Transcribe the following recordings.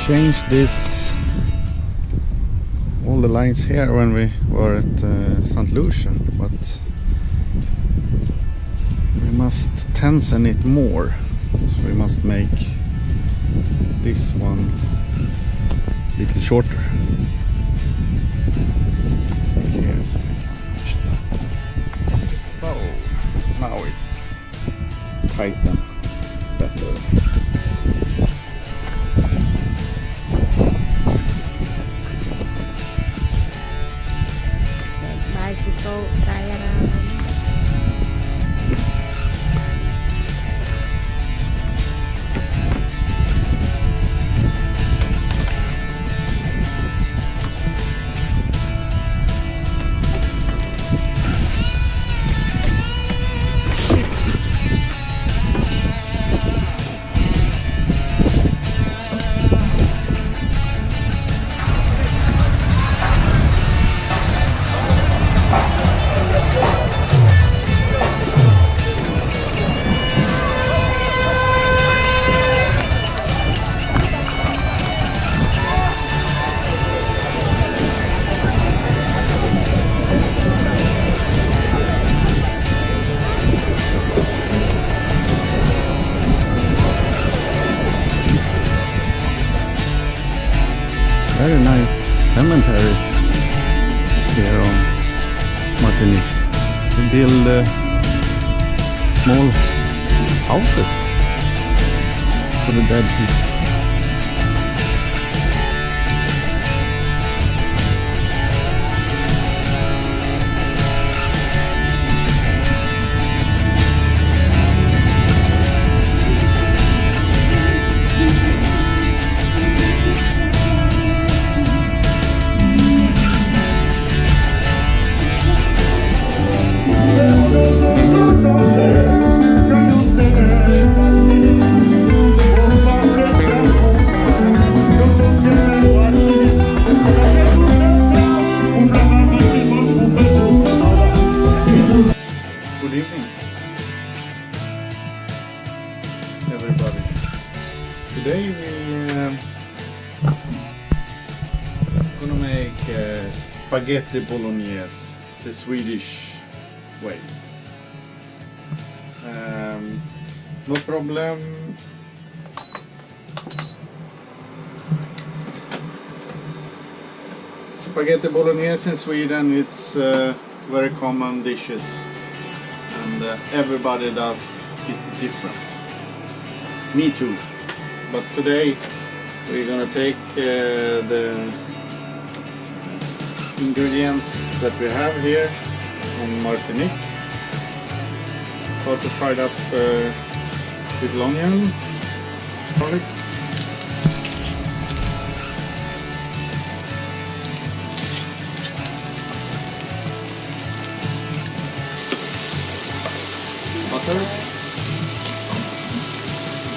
changed this, all the lines here when we were at St. Lucia, but we must tension it more, so we must make this one a little shorter. Here. So now it's tighten better. Bicycle try around. Very nice cemeteries here on Martinique. They build small houses for the dead people. Good evening, everybody. Today we're gonna make spaghetti bolognese the Swedish way. No problem. Spaghetti bolognese in Sweden, it's very common dishes. And everybody does it different. Me too. But today we're gonna take the ingredients that we have here on Martinique. Start to fry it up with onion, garlic. Butter,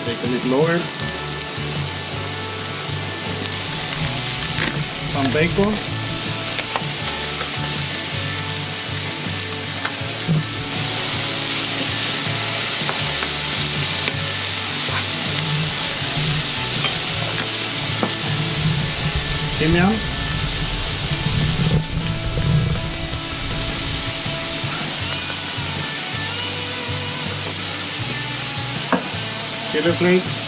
take a little oil, some bacon, timian, chili flakes,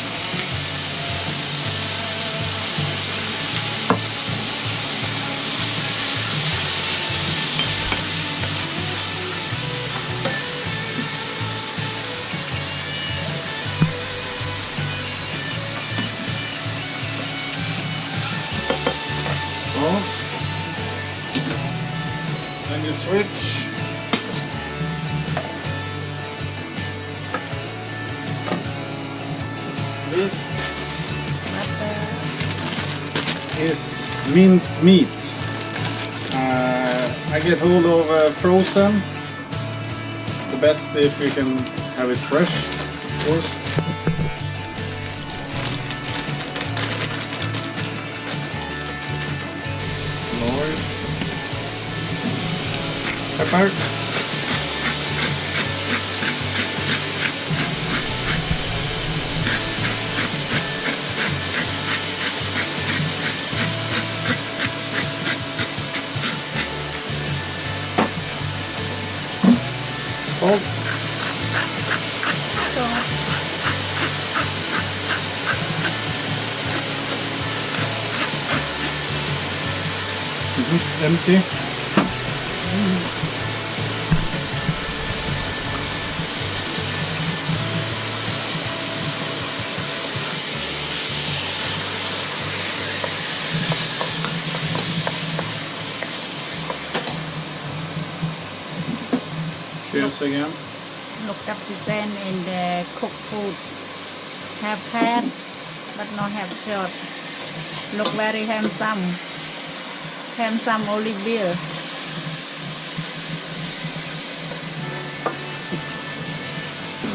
then you switch. This is minced meat. I get hold of frozen. The best if you can have it fresh, of course. Pepper. Salt. So, Empty. Cheers again. look up the pan in the cook food. Have pan, but not have short. Look very handsome. Handsome Olivier.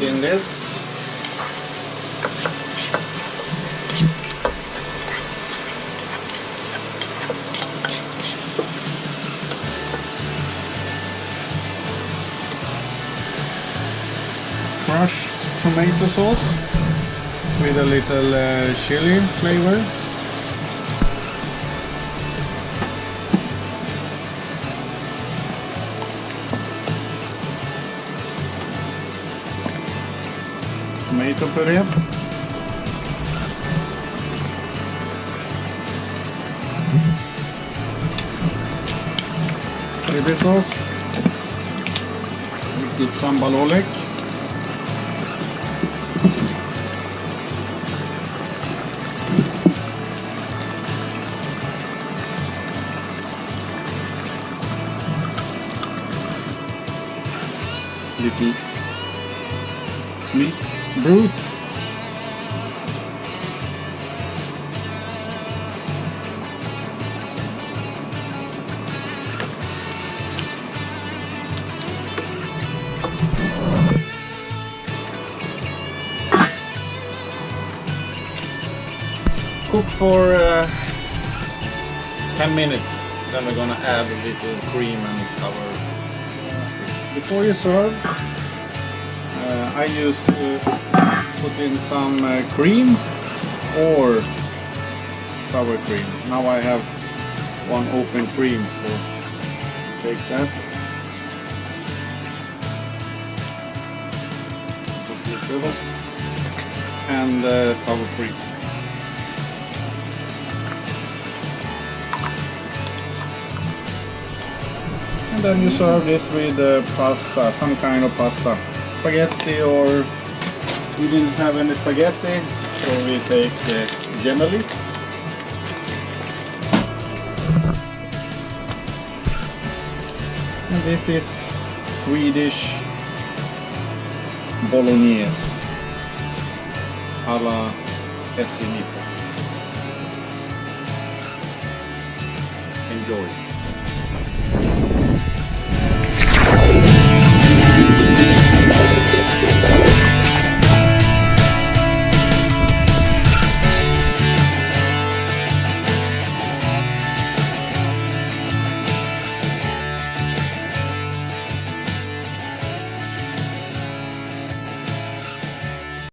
In this. Crushed tomato sauce with a little chili flavor. Tomato puree. Chili sauce. With sambal olek. Little meat broth. Cook for 10 minutes. Then we're gonna add a little cream and sour. Before you serve, I used to put in some cream or sour cream. Now I have one open cream, so take that. Just a little. And sour cream. And then you serve this with pasta, some kind of pasta. Spaghetti, or we didn't have any spaghetti, so we take gemelli. And this is Swedish bolognese a la Essinippo. Enjoy.